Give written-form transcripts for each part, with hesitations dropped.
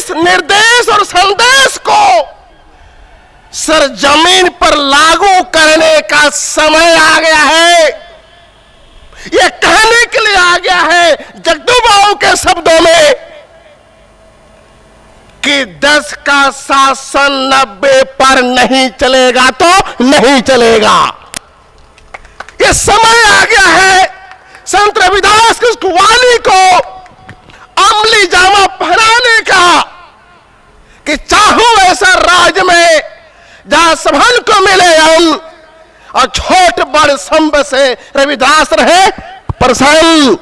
इस निर्देश और संदेश को सरजमीन पर लागू करने का समय आ गया है। यह कहने के लिए आ गया है जगदू बाबू के शब्दों में कि 10 का शासन 90 पर नहीं चलेगा तो नहीं चलेगा। यह समय आ गया है संत रविदास की वाणी को अमली जामा पहनाने का कि चाहूं ऐसा राज में जहां सबन को मिले अन्न और छोट बड़ संब से रविदास रहे प्रसन्न।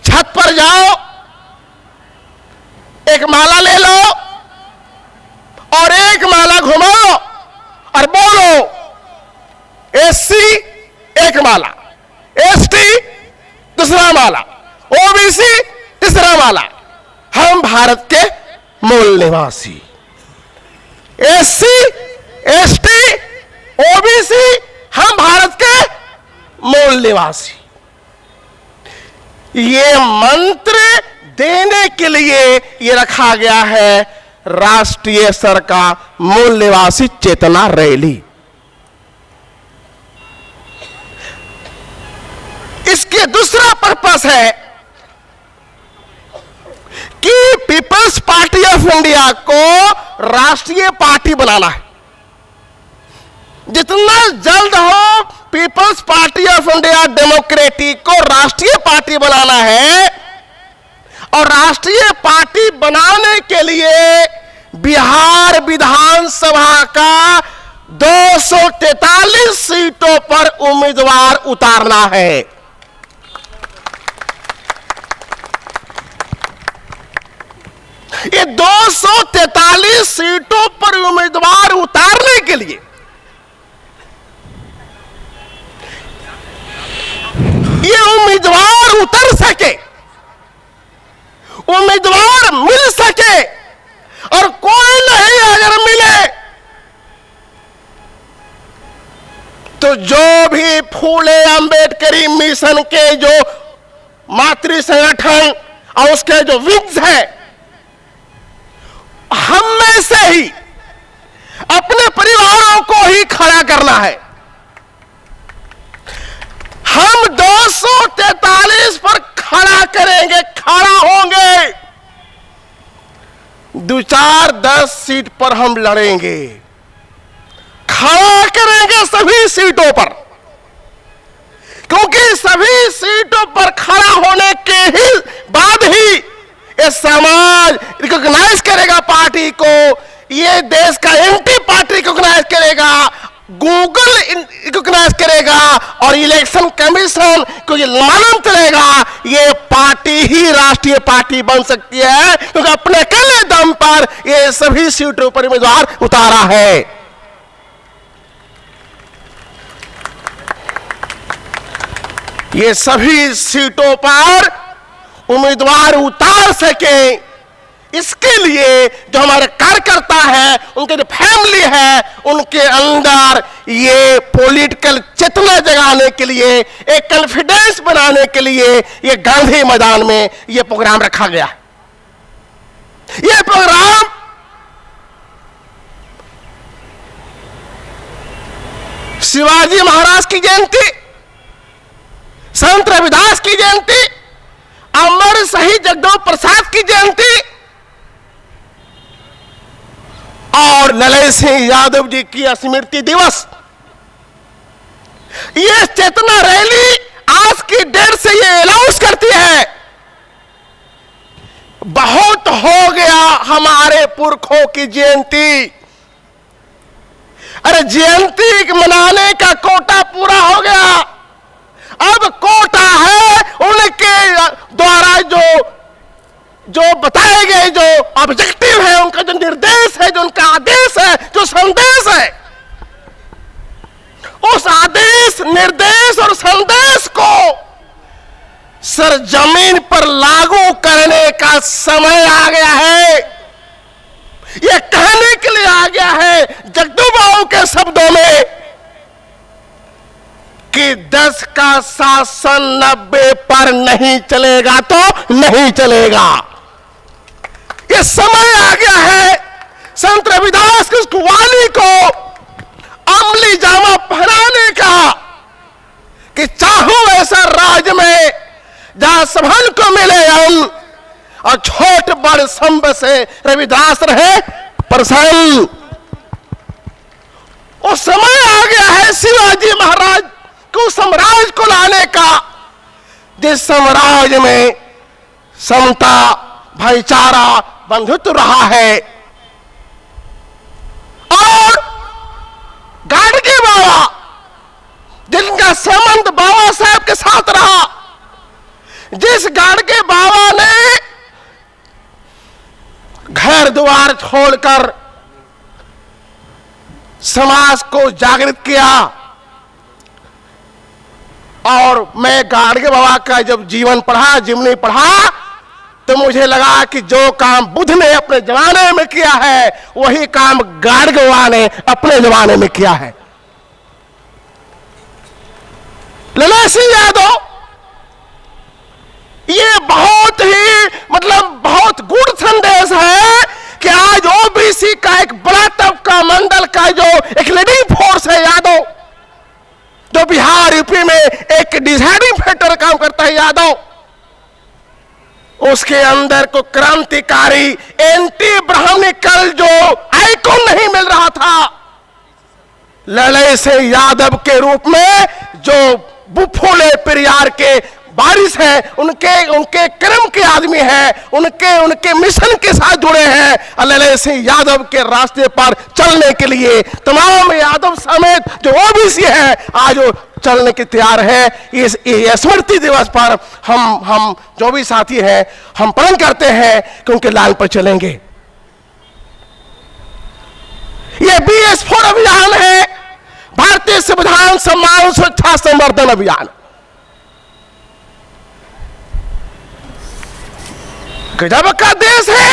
छत पर जाओ, एक माला ले लो और एक माला घुमाओ और बोलो एससी एक माला, एसटी दूसरा माला, ओबीसी तीसरा माला। हम भारत के मूल निवासी, एससी एसटी ओबीसी हम भारत के मूल निवासी। ये मंत्र देने के लिए ये रखा गया है राष्ट्रीय स्तर का मूल निवासी चेतना रैली। इसके दूसरा पर्पस है कि पीपल्स पार्टी ऑफ इंडिया को राष्ट्रीय पार्टी बनाना है। जितना जल्द हो Peoples Party of India Democratic को राष्ट्रीय पार्टी बनाना है और राष्ट्रीय पार्टी बनाने के लिए बिहार विधानसभा का 243 सीटों पर उम्मीदवार उतारना है। ये 243 सीटों पर उम्मीदवार उतारने के लिए ये उम्मीदवार उतर सके, उम्मीदवार मिल सके और कोई नहीं अगर मिले तो जो भी फूले अंबेडकरी मिशन के जो मातृ संगठन और उसके जो विंग्स है, हम में से ही अपने परिवारों को ही खड़ा करना है। हम 243 पर खड़ा करेंगे, खड़ा होंगे। 2-4-10 सीट पर हम लड़ेंगे, खड़ा करेंगे सभी सीटों पर, क्योंकि सभी सीटों पर खड़ा होने के ही बाद ही ये समाज रिकॉग्नाइज करेगा पार्टी को, ये देश का एंटी पार्टी रिकॉग्नाइज करेगा, गूगल रिकॉग्नाइज करेगा और इलेक्शन कमीशन को ये मालूम चलेगा ये पार्टी ही राष्ट्रीय पार्टी बन सकती है, क्योंकि अपने अकेले दम पर ये सभी सीटों पर उम्मीदवार उतारा है। ये सभी सीटों पर उम्मीदवार उतार सके, इसके लिए जो हमारे कार्यकर्ता है, उनके जो फैमिली है, उनके अंदर ये पॉलिटिकल चेतना जगाने के लिए, एक कॉन्फिडेंस बनाने के लिए ये गांधी मैदान में ये प्रोग्राम रखा गया। ये प्रोग्राम शिवाजी महाराज की जयंती, संत रविदास की जयंती, अमर शहीद जगदेव प्रसाद की जयंती और ललन सिंह यादव जी की स्मृति दिवस, ये चेतना रैली आज की डेट से ये अनाउंस करती है बहुत हो गया हमारे पुरखों की जयंती। अरे जयंती मनाने का कोटा पूरा हो गया, अब कोटा है उनके द्वारा जो बताए गए जो ऑब्जेक्टिव है, उनका जो निर्देश है, जो उनका आदेश है, जो संदेश है, उस आदेश निर्देश और संदेश को सरजमीन पर लागू करने का समय आ गया है। यह कहने के लिए आ गया है जगदू बाबू के शब्दों में कि 10 का शासन 90 पर नहीं चलेगा तो नहीं चलेगा। यह समय आ गया है संत रविदास की उस वाणी को अमली जामा पहनाने का कि चाहूं ऐसा राज में जहां सबन को मिले हम और छोट बड़ संब से रविदास रहे प्रसन्न। वो समय आ गया है शिवाजी महाराज को साम्राज्य को लाने का, जिस साम्राज्य में समता भाईचारा बंधुत्व रहा है। और गाडगे बाबा जिनका संबंध बाबा साहब के साथ रहा, जिस गाडगे बाबा ने घर द्वार छोड़कर समाज को जागृत किया। और मैं गाडगे बाबा का जब जीवन पढ़ा, जीवनी पढ़ा, तो मुझे लगा कि जो काम बुद्ध ने अपने जमाने में किया है वही काम गाडगे बाबा ने अपने जमाने में किया है। लला सिंह यादव, ये बहुत ही बहुत गूढ़ संदेश है कि आज ओबीसी का एक बड़ा तबका मंडल का जो एक लीडिंग फोर्स है यादव, जो बिहार यूपी में एक डिसाइडिंग फैक्टर काम करता है यादव, उसके अंदर को क्रांतिकारी एंटी ब्राह्मणिकल जो आइकॉन नहीं मिल रहा था, लड़े से यादव के रूप में जो बुफोले पेरियार के बारिश है, उनके कर्म के आदमी हैं, उनके मिशन के साथ जुड़े हैं। लड़े सिंह यादव के रास्ते पर चलने के लिए तमाम यादव समेत जो ओबीसी है आज वो चलने के तैयार है। इस स्मृति दिवस पर हम जो भी साथी हैं हम प्रण करते हैं कि उनके लाल पर चलेंगे। ये BS4 अभियान है, भारतीय संविधान सम्मान सुरक्षा संवर्धन अभियान। गजब का देश है।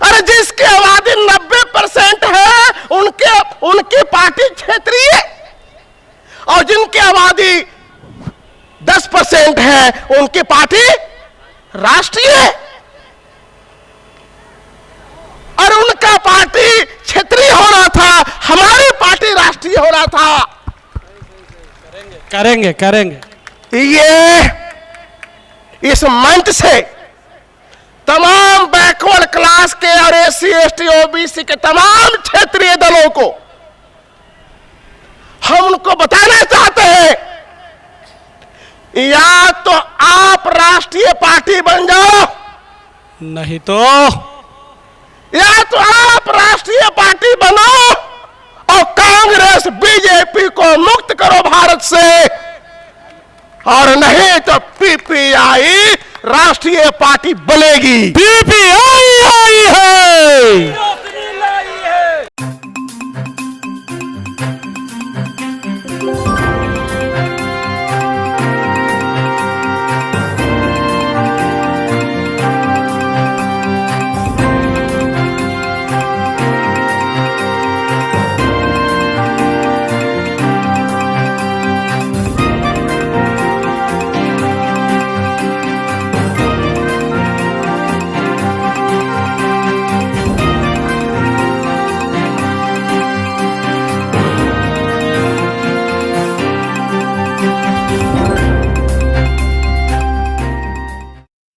अरे जिसकी आबादी 90% है उनकी पार्टी क्षेत्रीय, और जिनकी आबादी 10% है उनकी पार्टी राष्ट्रीय, और उनका पार्टी क्षेत्रीय होना था, हमारी पार्टी राष्ट्रीय होना था। करेंगे ये इस मंच से तमाम बैकवर्ड क्लास के और SC ST OBC के तमाम क्षेत्रीय दलों को हम उनको बताना चाहते हैं, या तो आप राष्ट्रीय पार्टी बन जाओ, नहीं तो या तो आप राष्ट्रीय पार्टी बनो और कांग्रेस BJP को मुक्त करो भारत से, और नहीं तो PPI राष्ट्रीय पार्टी बनेगी। PPI आई है।